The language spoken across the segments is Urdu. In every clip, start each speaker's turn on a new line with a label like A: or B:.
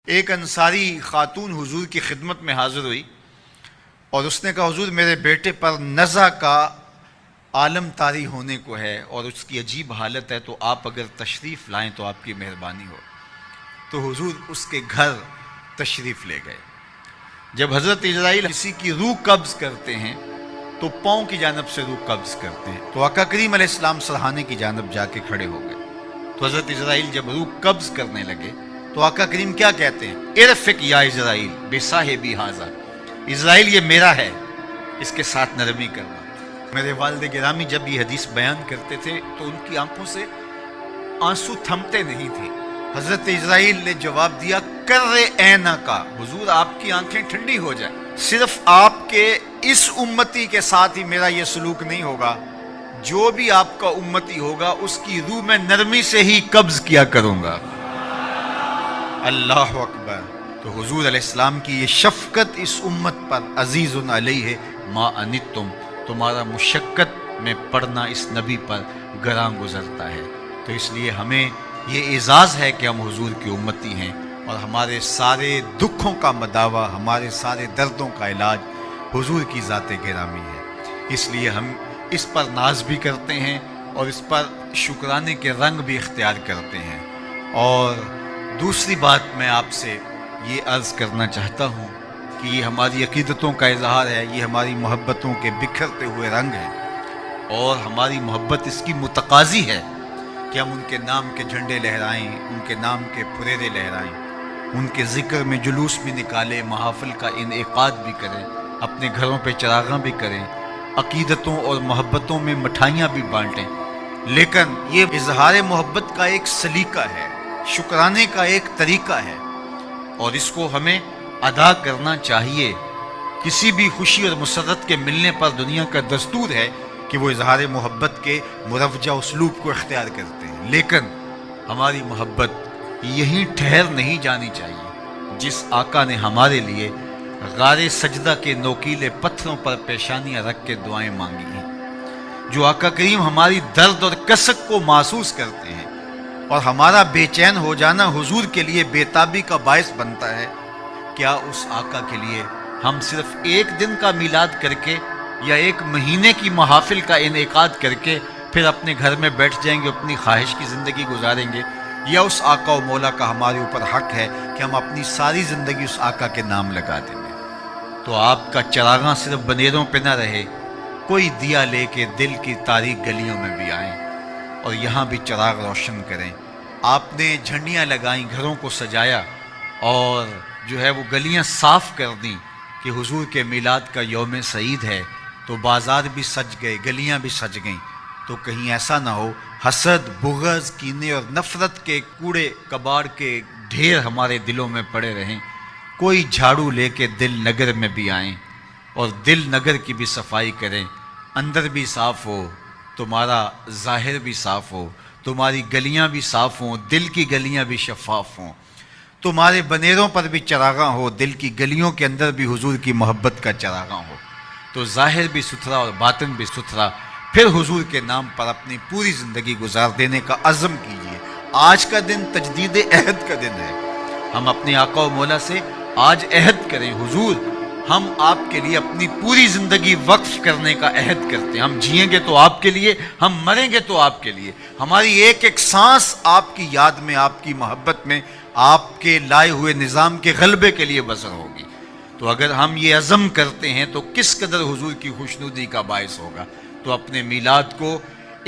A: ایک انصاری خاتون حضور کی خدمت میں حاضر ہوئی اور اس نے کہا حضور میرے بیٹے پر نزع کا عالم طاری ہونے کو ہے اور اس کی عجیب حالت ہے، تو آپ اگر تشریف لائیں تو آپ کی مہربانی ہو۔ تو حضور اس کے گھر تشریف لے گئے۔ جب حضرت اسرائیل کسی کی روح قبض کرتے ہیں تو پاؤں کی جانب سے روح قبض کرتے ہیں، تو آقا کریم علیہ السلام سرہانے کی جانب جا کے کھڑے ہو گئے۔ تو حضرت اسرائیل جب روح قبض کرنے لگے تو آقا کریم کیا کہتے ہیں؟ ارفق یا اسرائیل بصاحبی ھذا، اسرائیل یہ میرا ہے، اس کے ساتھ نرمی کرنا۔ میرے والد گرامی جب یہ حدیث بیان کرتے تھے تو ان کی آنکھوں سے آنسو تھمتے نہیں تھے۔ حضرت اسرائیل نے جواب دیا کر عینا کا، حضور آپ کی آنکھیں ٹھنڈی ہو جائیں، صرف آپ کے اس امتی کے ساتھ ہی میرا یہ سلوک نہیں ہوگا، جو بھی آپ کا امتی ہوگا اس کی روح میں نرمی سے ہی قبض کیا کروں گا۔ اللہ اکبر۔ تو حضور علیہ السلام کی یہ شفقت اس امت پر، عزیز علیہ ما انتم، تمہارا مشقت میں پڑھنا اس نبی پر گراں گزرتا ہے۔ تو اس لیے ہمیں یہ اعزاز ہے کہ ہم حضور کی امتی ہیں اور ہمارے سارے دکھوں کا مداوع، ہمارے سارے دردوں کا علاج حضور کی ذات گرامی ہے۔ اس لیے ہم اس پر ناز بھی کرتے ہیں اور اس پر شکرانے کے رنگ بھی اختیار کرتے ہیں۔ اور دوسری بات میں آپ سے یہ عرض کرنا چاہتا ہوں کہ یہ ہماری عقیدتوں کا اظہار ہے، یہ ہماری محبتوں کے بکھرتے ہوئے رنگ ہیں، اور ہماری محبت اس کی متقاضی ہے کہ ہم ان کے نام کے جھنڈے لہرائیں، ان کے نام کے پھریرے لہرائیں، ان کے ذکر میں جلوس بھی نکالیں، محافل کا انعقاد بھی کریں، اپنے گھروں پہ چراغاں بھی کریں، عقیدتوں اور محبتوں میں مٹھائیاں بھی بانٹیں۔ لیکن یہ اظہار محبت کا ایک سلیقہ ہے، شکرانے کا ایک طریقہ ہے، اور اس کو ہمیں ادا کرنا چاہیے۔ کسی بھی خوشی اور مسرت کے ملنے پر دنیا کا دستور ہے کہ وہ اظہار محبت کے مروجہ اسلوب کو اختیار کرتے ہیں، لیکن ہماری محبت یہیں ٹھہر نہیں جانی چاہیے۔ جس آقا نے ہمارے لیے غار سجدہ کے نوکیلے پتھروں پر پیشانیاں رکھ کے دعائیں مانگی ہیں، جو آقا کریم ہماری درد اور کسک کو محسوس کرتے ہیں اور ہمارا بے چین ہو جانا حضور کے لیے بےتابی کا باعث بنتا ہے، کیا اس آقا کے لیے ہم صرف ایک دن کا میلاد کر کے یا ایک مہینے کی محافل کا انعقاد کر کے پھر اپنے گھر میں بیٹھ جائیں گے، اپنی خواہش کی زندگی گزاریں گے؟ یا اس آقا و مولا کا ہمارے اوپر حق ہے کہ ہم اپنی ساری زندگی اس آقا کے نام لگا دیں گے؟ تو آپ کا چراغاں صرف بنیروں پہ نہ رہے، کوئی دیا لے کے دل کی تاریک گلیوں میں بھی آئیں اور یہاں بھی چراغ روشن کریں۔ آپ نے جھنڈیاں لگائیں، گھروں کو سجایا اور جو ہے وہ گلیاں صاف کر دیں کہ حضور کے میلاد کا یوم سعید ہے، تو بازار بھی سج گئے، گلیاں بھی سج گئیں۔ تو کہیں ایسا نہ ہو حسد، بغض، کینے اور نفرت کے کوڑے کباڑ کے ڈھیر ہمارے دلوں میں پڑے رہیں۔ کوئی جھاڑو لے کے دل نگر میں بھی آئیں اور دل نگر کی بھی صفائی کریں، اندر بھی صاف ہو، تمہارا ظاہر بھی صاف ہو، تمہاری گلیاں بھی صاف ہوں، دل کی گلیاں بھی شفاف ہوں، تمہارے بنیروں پر بھی چراغاں ہو، دل کی گلیوں کے اندر بھی حضور کی محبت کا چراغاں ہو، تو ظاہر بھی ستھرا اور باطن بھی ستھرا، پھر حضور کے نام پر اپنی پوری زندگی گزار دینے کا عزم کیجیے۔ آج کا دن تجدید عہد کا دن ہے، ہم اپنے آقا و مولا سے آج عہد کریں، حضور ہم آپ کے لیے اپنی پوری زندگی وقف کرنے کا عہد کرتے ہیں، ہم جئیں گے تو آپ کے لیے، ہم مریں گے تو آپ کے لیے، ہماری ایک ایک سانس آپ کی یاد میں، آپ کی محبت میں، آپ کے لائے ہوئے نظام کے غلبے کے لیے بسر ہوگی۔ تو اگر ہم یہ عزم کرتے ہیں تو کس قدر حضور کی خوشنودی کا باعث ہوگا۔ تو اپنے میلاد کو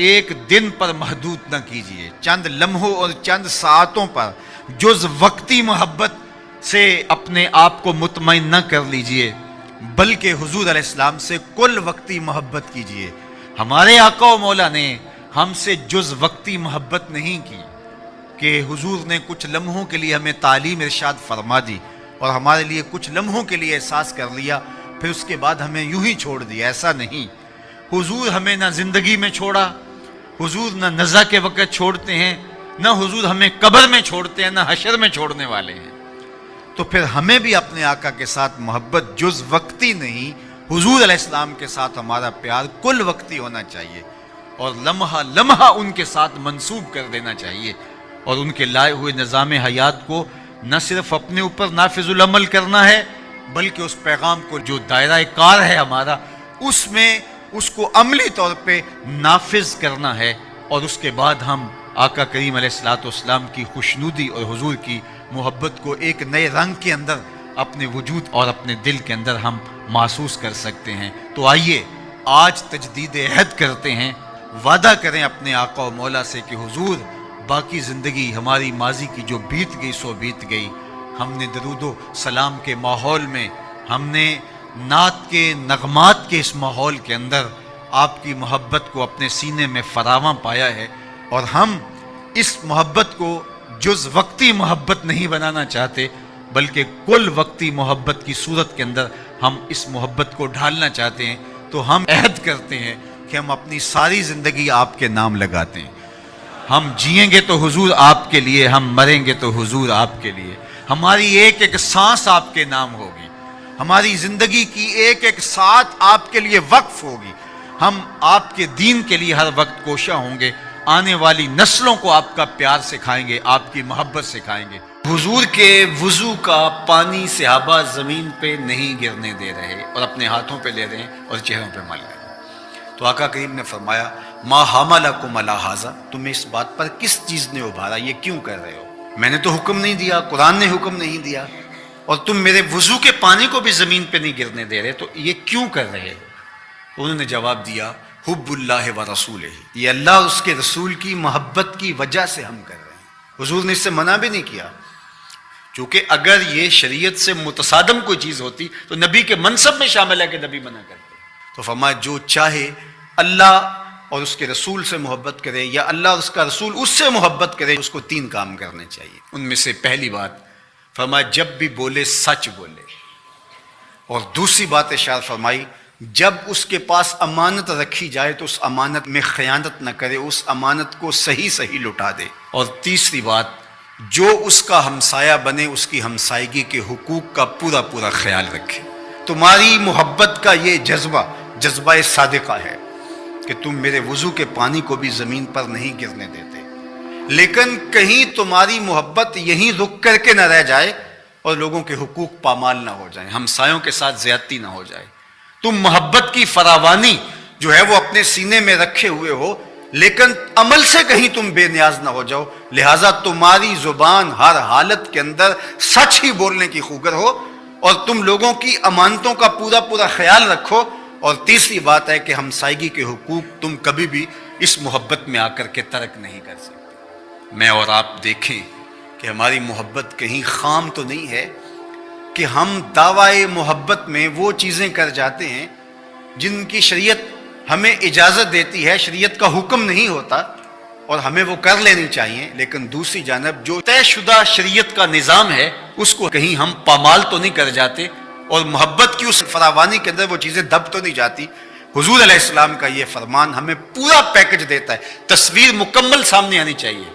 A: ایک دن پر محدود نہ کیجیے، چند لمحوں اور چند ساعتوں پر جز وقتی محبت سے اپنے آپ کو مطمئن نہ کر لیجئے، بلکہ حضور علیہ السلام سے کل وقتی محبت کیجئے۔ ہمارے آقا و مولا نے ہم سے جز وقتی محبت نہیں کی کہ حضور نے کچھ لمحوں کے لیے ہمیں تعلیم ارشاد فرما دی اور ہمارے لیے کچھ لمحوں کے لیے احساس کر لیا، پھر اس کے بعد ہمیں یوں ہی چھوڑ دیا، ایسا نہیں۔ حضور ہمیں نہ زندگی میں چھوڑا، حضور نہ نزع کے وقت چھوڑتے ہیں، نہ حضور ہمیں قبر میں چھوڑتے ہیں، نہ حشر میں چھوڑنے والے ہیں۔ تو پھر ہمیں بھی اپنے آقا کے ساتھ محبت جز وقتی نہیں، حضور علیہ السلام کے ساتھ ہمارا پیار کل وقتی ہونا چاہیے اور لمحہ لمحہ ان کے ساتھ منسوب کر دینا چاہیے، اور ان کے لائے ہوئے نظام حیات کو نہ صرف اپنے اوپر نافذ العمل کرنا ہے بلکہ اس پیغام کو جو دائرہ کار ہے ہمارا اس میں اس کو عملی طور پہ نافذ کرنا ہے، اور اس کے بعد ہم آقا کریم علیہ الصلوۃ والسلام کی خوشنودی اور حضور کی محبت کو ایک نئے رنگ کے اندر اپنے وجود اور اپنے دل کے اندر ہم محسوس کر سکتے ہیں۔ تو آئیے آج تجدید عہد کرتے ہیں، وعدہ کریں اپنے آقا و مولا سے کہ حضور باقی زندگی ہماری ماضی کی جو بیت گئی سو بیت گئی، ہم نے درود و سلام کے ماحول میں، ہم نے نعت کے نغمات کے اس ماحول کے اندر آپ کی محبت کو اپنے سینے میں فراواں پایا ہے، اور ہم اس محبت کو جز وقتی محبت نہیں بنانا چاہتے بلکہ کل وقتی محبت کی صورت کے اندر ہم اس محبت کو ڈھالنا چاہتے ہیں۔ تو ہم عہد کرتے ہیں کہ ہم اپنی ساری زندگی آپ کے نام لگاتے ہیں، ہم جئیں گے تو حضور آپ کے لیے، ہم مریں گے تو حضور آپ کے لیے، ہماری ایک ایک سانس آپ کے نام ہوگی، ہماری زندگی کی ایک ایک ساتھ آپ کے لیے وقف ہوگی، ہم آپ کے دین کے لیے ہر وقت کوشاں ہوں گے، آنے والی نسلوں کو آپ کا پیار سکھائیں گے، آپ کی محبت سکھائیں گے۔ حضور کے وضو کا پانی صحابہ زمین پہ نہیں گرنے دے رہے اور اپنے ہاتھوں پہ لے رہے ہیں اور چہروں پہ مل رہے ہیں۔ تو آقا کریم نے فرمایا ما حملکم علی ھذا، تمہیں اس بات پر کس چیز نے ابھارا، یہ کیوں کر رہے ہو؟ میں نے تو حکم نہیں دیا، قرآن نے حکم نہیں دیا، اور تم میرے وضو کے پانی کو بھی زمین پہ نہیں گرنے دے رہے، تو یہ کیوں کر رہے ہو؟ انہوں نے جواب دیا حب اللہ و رسولہ، یہ اللہ اور اس کے رسول کی محبت کی وجہ سے ہم کر رہے ہیں۔ حضور نے اس سے منع بھی نہیں کیا، چونکہ اگر یہ شریعت سے متصادم کوئی چیز ہوتی تو نبی کے منصب میں شامل ہے کہ نبی منع کرتے۔ تو فرمایا جو چاہے اللہ اور اس کے رسول سے محبت کرے یا اللہ اور اس کا رسول اس سے محبت کرے، اس کو 3 کام کرنے چاہیے۔ ان میں سے پہلی بات فرمایا جب بھی بولے سچ بولے، اور دوسری بات ارشاد فرمائی جب اس کے پاس امانت رکھی جائے تو اس امانت میں خیانت نہ کرے، اس امانت کو صحیح صحیح لٹا دے، اور تیسری بات جو اس کا ہمسایہ بنے اس کی ہمسائیگی کے حقوق کا پورا پورا خیال رکھے۔ تمہاری محبت کا یہ جذبہ صادقہ ہے کہ تم میرے وضو کے پانی کو بھی زمین پر نہیں گرنے دیتے، لیکن کہیں تمہاری محبت یہیں رک کر کے نہ رہ جائے اور لوگوں کے حقوق پامال نہ ہو جائیں، ہمسایوں کے ساتھ زیادتی نہ ہو جائے۔ تم محبت کی فراوانی جو ہے وہ اپنے سینے میں رکھے ہوئے ہو، لیکن عمل سے کہیں تم بے نیاز نہ ہو جاؤ، لہٰذا تمہاری زبان ہر حالت کے اندر سچ ہی بولنے کی خوگر ہو، اور تم لوگوں کی امانتوں کا پورا پورا خیال رکھو، اور تیسری بات ہے کہ ہمسائیگی کے حقوق تم کبھی بھی اس محبت میں آ کر کے ترک نہیں کر سکتے۔ میں اور آپ دیکھیں کہ ہماری محبت کہیں خام تو نہیں ہے کہ ہم دعوی محبت میں وہ چیزیں کر جاتے ہیں جن کی شریعت ہمیں اجازت دیتی ہے، شریعت کا حکم نہیں ہوتا اور ہمیں وہ کر لینی چاہیے، لیکن دوسری جانب جو طے شدہ شریعت کا نظام ہے اس کو کہیں ہم پامال تو نہیں کر جاتے، اور محبت کی اس فراوانی کے اندر وہ چیزیں دب تو نہیں جاتی۔ حضور علیہ السلام کا یہ فرمان ہمیں پورا پیکج دیتا ہے، تصویر مکمل سامنے آنی چاہیے،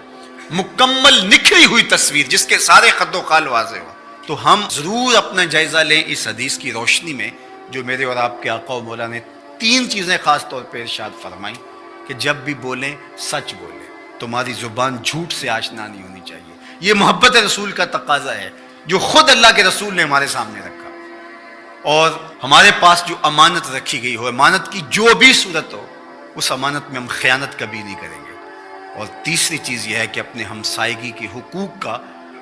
A: مکمل نکھری ہوئی تصویر جس کے سارے خط و خال واضح ہو۔ تو ہم ضرور اپنا جائزہ لیں اس حدیث کی روشنی میں جو میرے اور آپ کے آقا و مولا نے 3 چیزیں خاص طور پہ ارشاد فرمائیں کہ جب بھی بولیں سچ بولیں، تمہاری زبان جھوٹ سے آشنا نہیں ہونی چاہیے۔ یہ محبت رسول کا تقاضا ہے جو خود اللہ کے رسول نے ہمارے سامنے رکھا، اور ہمارے پاس جو امانت رکھی گئی ہو، امانت کی جو بھی صورت ہو، اس امانت میں ہم خیانت کبھی نہیں کریں گے۔ اور تیسری چیز یہ ہے کہ اپنے ہمسائیگی کے حقوق کا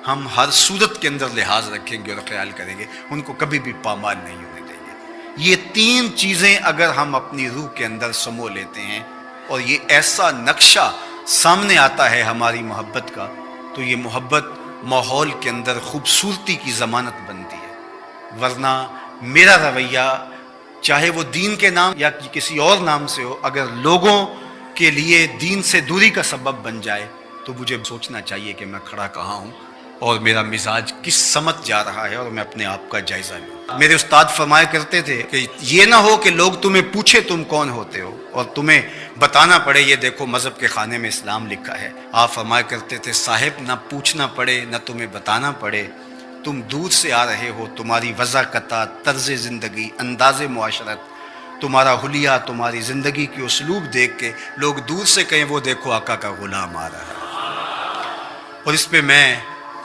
A: ہم ہر صورت کے اندر لحاظ رکھیں گے اور خیال کریں گے، ان کو کبھی بھی پامال نہیں ہونے دیں گے۔ یہ 3 چیزیں اگر ہم اپنی روح کے اندر سمو لیتے ہیں اور یہ ایسا نقشہ سامنے آتا ہے ہماری محبت کا، تو یہ محبت ماحول کے اندر خوبصورتی کی ضمانت بنتی ہے۔ ورنہ میرا رویہ چاہے وہ دین کے نام یا کسی اور نام سے ہو، اگر لوگوں کے لیے دین سے دوری کا سبب بن جائے تو مجھے سوچنا چاہیے کہ میں کھڑا کہاں ہوں اور میرا مزاج کس سمت جا رہا ہے، اور میں اپنے آپ کا جائزہ لوں۔ میرے استاد فرمایا کرتے تھے کہ یہ نہ ہو کہ لوگ تمہیں پوچھے تم کون ہوتے ہو اور تمہیں بتانا پڑے یہ دیکھو مذہب کے خانے میں اسلام لکھا ہے۔ آپ فرمایا کرتے تھے صاحب نہ پوچھنا پڑے نہ تمہیں بتانا پڑے، تم دور سے آ رہے ہو، تمہاری وضاقتات، طرز زندگی، انداز معاشرت، تمہارا حلیہ، تمہاری زندگی کی اسلوب دیکھ کے لوگ دور سے کہیں وہ دیکھو آقا کا غلام آ رہا ہے۔ اور اس پہ میں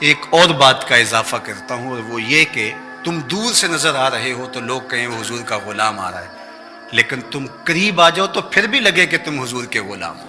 B: ایک اور بات کا اضافہ کرتا ہوں، اور وہ یہ کہ تم دور سے نظر آ رہے ہو تو لوگ کہیں وہ حضور کا غلام آ رہا ہے، لیکن تم قریب آ جاؤ تو پھر بھی لگے کہ تم حضور کے غلام ہو۔